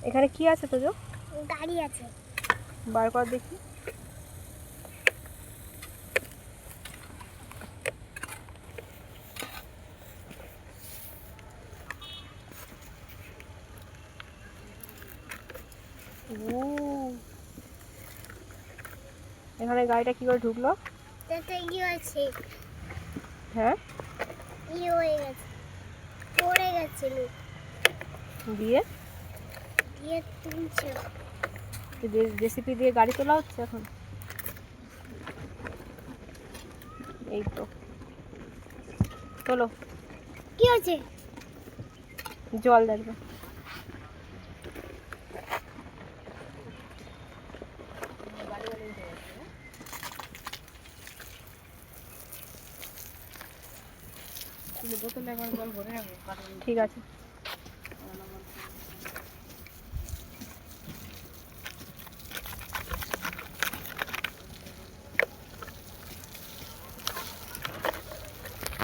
এখানে কি আছে তোজো? গাড়ি আছে। বার কর দেখি। এখানে গাড়িটা কি করে ঢুকলো? তাতে কি আছে? হ্যাঁ, ই হয়ে গেছে, পড়ে গেছিল। দিয়ে দিয়ে তুলছে। জেসিপি দিয়ে গাড়ি তোলা হচ্ছে এখন। এই তো চলো, কি হয়েছে? জল দেখবে। ঠিক আছে।